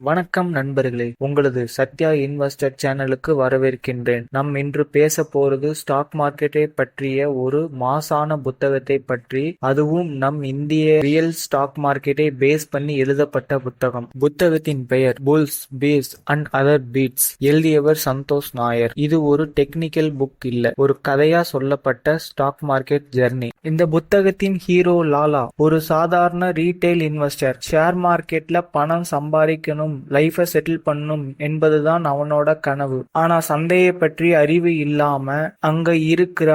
வணக்கம் நண்பர்களே, உங்களது சத்யா இன்வெஸ்டர் சேனலுக்கு வரவேற்கின்றேன். இன்று பேச போறது ஸ்டாக் மார்க்கெட்டை பற்றிய ஒரு மாசான புத்தகத்தை பற்றி. அதுவும் நம் இந்திய ரியல் ஸ்டாக் மார்க்கெட்டை பேஸ் பண்ணி எழுதப்பட்ட புத்தகம். புத்தகத்தின் பெயர் bulls, bears and other beasts. எழுதியவர் சந்தோஷ் நாயர். இது ஒரு டெக்னிக்கல் புக் இல்ல, ஒரு கதையா சொல்லப்பட்ட ஸ்டாக் மார்க்கெட் ஜெர்னி. இந்த புத்தகத்தின் ஹீரோ லாலா ஒரு சாதாரண ரீட்டைல் இன்வெஸ்டர். ஷேர் மார்க்கெட்ல பணம் சம்பாதிக்கணும், லைஃப செட்டில் பண்ணும் என்பதுதான் அவனோட கனவு. ஆனா சந்தையை பற்றி அறிவு இல்லாம அங்க இருக்கிற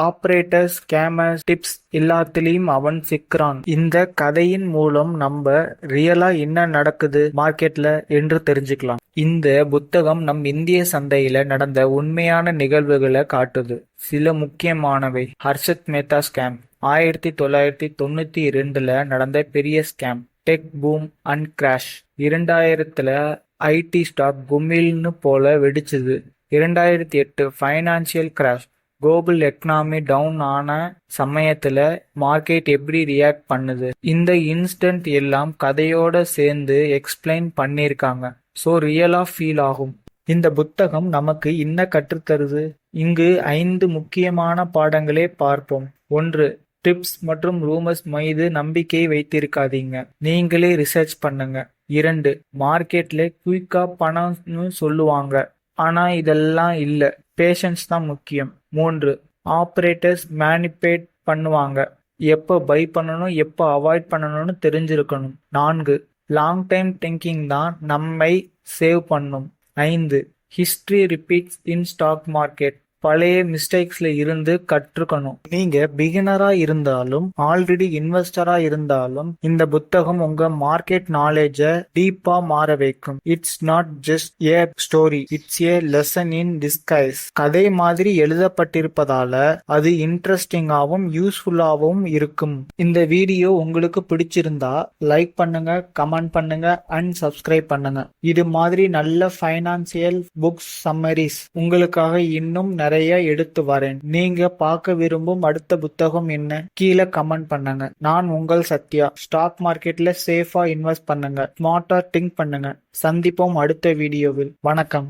ஆபரேட்டர்ஸ், ஸ்கேமர்ஸ், டிப்ஸ் எல்லாத்திலையும் அவன் சிக்கிறான். இந்த கதையின் மூலம் நம்ம ரியலா என்ன நடக்குது மார்க்கெட்ல என்று தெரிஞ்சுக்கலாம். இந்த புத்தகம் நம் இந்திய சந்தையில நடந்த உண்மையான நிகழ்வுகளை காட்டுது. சில முக்கியமானவை: ஹர்ஷத் மேத்தா ஸ்கேம் 1992 நடந்த பெரிய scam. Tech boom and crash 2000 IT stock குமிழ்னு போல வெடிச்சது. 2008 financial crash. Global economy down ஆன சமயத்துல மார்க்கெட் எப்படி ரியாக்ட் பண்ணுது. இந்த இன்ஸ்டன்ட் எல்லாம் கதையோட சேர்ந்து எக்ஸ்பிளைன் பண்ணிருக்காங்க. சோ ரியலா ஃபீல் ஆகும். இந்த புத்தகம் நமக்கு என்ன கற்றுத்தருது? இங்கு 5 முக்கியமான பாடங்களே பார்ப்போம். 1. டிப்ஸ் மற்றும் ரூமர்ஸ் மீது நம்பிக்கை வைத்திருக்காதீங்க, நீங்களே ரிசர்ச் பண்ணுங்க. 2. மார்க்கெட்ல குயிக்கா பணம்னு சொல்லுவாங்க, ஆனா இதெல்லாம் இல்ல, பேஷன்ஸ் தான் முக்கியம். 3. ஆபரேட்டர்ஸ் மேனிபேட் பண்ணுவாங்க, எப்ப பை பண்ணணும் எப்ப அவாய்ட் பண்ணணும்னு தெரிஞ்சிருக்கணும். 4. லாங் டைம் திங்கிங் தான் நம்மை சேவ் பண்ணும். 5. History repeats in stock market. பழைய மிஸ்டேக்ஸ்ல இருந்து கற்றுக்கணும். நீங்க பிகினரா இருந்தாலும் ஆல்ரெடி இன்வெஸ்டரா இருந்தாலும் இந்த புத்தகம் உங்க மார்க்கெட் நாலேஜ டீப்பா மாற வைக்கும். It's not just A story, it's A lesson in disguise. கதை மாதிரி எழுதப்பட்டிருப்பதால அது இன்ட்ரெஸ்டிங்காவும் யூஸ்ஃபுல்லாவும் இருக்கும். இந்த வீடியோ உங்களுக்கு பிடிச்சிருந்தா லைக் பண்ணுங்க, கமெண்ட் பண்ணுங்க அண்ட் சப்ஸ்கிரைப் பண்ணுங்க. இது மாதிரி நல்ல ஃபைனான்சியல் புக்ஸ் சம்மரிஸ் உங்களுக்காக இன்னும் நிறைய எடுத்து வரேன். நீங்க பார்க்க விரும்பும் அடுத்த புத்தகம் என்ன? கீழே கமெண்ட் பண்ணுங்க. நான் உங்கள் சத்யா. ஸ்டாக் மார்க்கெட்ல சேஃபா இன்வெஸ்ட் பண்ணுங்க, ஸ்மார்ட்டா திங்க் பண்ணுங்க. சந்திப்போம் அடுத்த வீடியோவில். வணக்கம்.